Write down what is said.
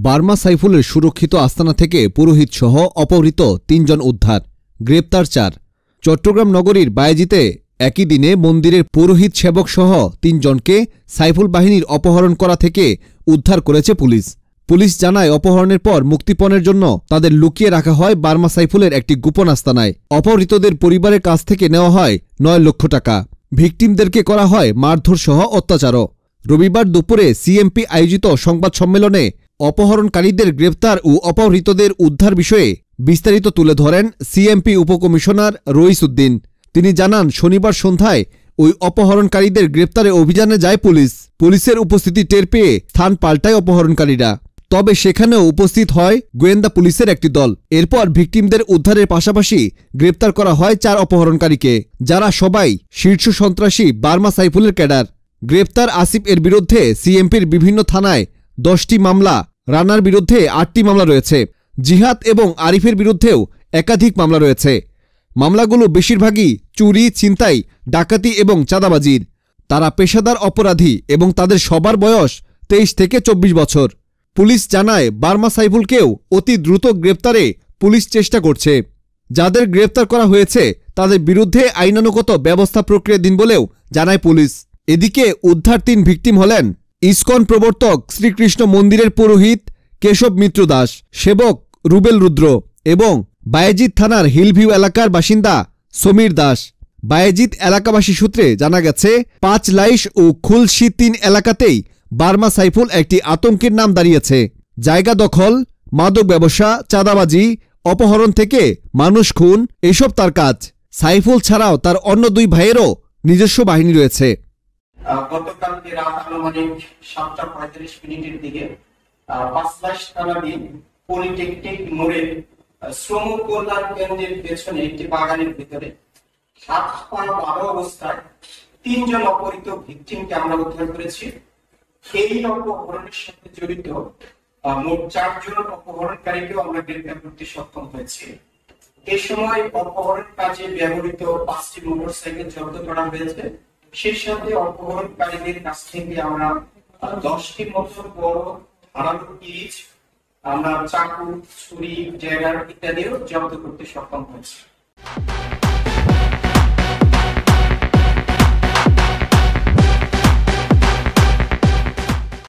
Burma সাইফুলের সুরক্ষিত আস্তানা থেকে পুরোহিত সহ অপহৃত ৩ জন উদ্ধার, গ্রেপ্তার ৪। চট্টগ্রাম নগরীর বায়েজিতে একই দিনে মন্দিরের পুরোহিত সেবক সহ ৩ জনকে সাইফুল বাহিনীর অপহরণ করা থেকে উদ্ধার করেছে পুলিশ। পুলিশ জানায়, অপহরণের পর মুক্তিপণের জন্য তাদের লুকিয়ে রাখা হয় বার্মা সাইফুলের একটি গোপন আস্তানায়। অপহৃতদের পরিবারের কাছ থেকে নেওয়া হয় ৯ লক্ষ টাকা। ভিকটিমদেরকে করা হয় মারধর সহ অত্যাচারও। রবিবার দুপুরে সিএমপি আয়োজিত সংবাদ সম্মেলনে অপহরণকারীদের গ্রেপ্তার ও অপহৃতদের উদ্ধার বিষয়ে বিস্তারিত তুলে ধরেন সিএমপি উপকমিশনার রইস উদ্দিন। তিনি জানান, শনিবার সন্ধ্যায় ওই অপহরণকারীদের গ্রেপ্তারে অভিযানে যায় পুলিশ। পুলিশের উপস্থিতি টের পেয়ে স্থান পাল্টায় অপহরণকারীরা। তবে সেখানেও উপস্থিত হয় গোয়েন্দা পুলিশের একটি দল। এরপর ভিকটিমদের উদ্ধারের পাশাপাশি গ্রেপ্তার করা হয় ৪ অপহরণকারীকে, যারা সবাই শীর্ষ সন্ত্রাসী বার্মা সাইফুলের ক্যাডার। গ্রেপ্তার আসিফ এর বিরুদ্ধে সিএমপির বিভিন্ন থানায় ১০টি মামলা, রানার বিরুদ্ধে ৮টি মামলা রয়েছে। জিহাদ এবং আরিফের বিরুদ্ধেও একাধিক মামলা রয়েছে। মামলাগুলো বেশিরভাগই চুরি, ছিনতাই, ডাকাতি এবং চাঁদাবাজির। তারা পেশাদার অপরাধী এবং তাদের সবার বয়স ২৩ থেকে ২৪ বছর। পুলিশ জানায়, বার্মা সাইফুলকেও অতি দ্রুত গ্রেপ্তারে পুলিশ চেষ্টা করছে। যাদের গ্রেপ্তার করা হয়েছে তাদের বিরুদ্ধে আইনানুগত ব্যবস্থা প্রক্রিয়া দিন বলেও জানায় পুলিশ। এদিকে উদ্ধার ৩ ভিকটিম হলেন ইসকন প্রবর্তক শ্রীকৃষ্ণ মন্দিরের পুরোহিত কেশব মিত্র দাস, সেবক রুবেল রুদ্র এবং বায়েজিদ থানার হিলভিউ এলাকার বাসিন্দা সমীর দাস। বায়েজিদ এলাকাবাসী সূত্রে জানা গেছে, ৫ লাইশ ও খুলশি ৩ এলাকাতেই বার্মা সাইফুল একটি আতঙ্কের নাম দাঁড়িয়েছে। জায়গা দখল, মাদক ব্যবসা, চাঁদাবাজি, অপহরণ থেকে মানুষ খুন, এসব তার কাজ। সাইফুল ছাড়াও তার অন্য 2 ভাইয়েরও নিজস্ব বাহিনী রয়েছে। গতকালকে রাত আনুমানিক ৭টা ৩৫ দিকে ৫ লাইশ থানাধীন পলিটেকনিক মোড়ের শ্রম কল্যাণ কেন্দ্রের পেছনে একটি বাগানের ভিতরে হাত পা বাঁধা অবস্থায় ৩ জন অপহৃত ভিকটিমকে আমরা উদ্ধার করেছি। এই অপহরণের সাথে জড়িত মোট ৪ জন অপহরণকারীকেও আমরা গ্রেপ্তার করতে সক্ষম হয়েছি। এই সময় অপহরণ কাজে ব্যবহৃত ৫টি মোটরসাইকেল জব্দ করা হয়েছে। সেই সাথে অপহরণকারীদের কাছ থেকে আমরা ১০টি মতো বড় ধারালো পিচ, আমরা চাকু, ছুরি, ড্যাগার ইত্যাদিও জব্দ করতে সক্ষম হয়েছি।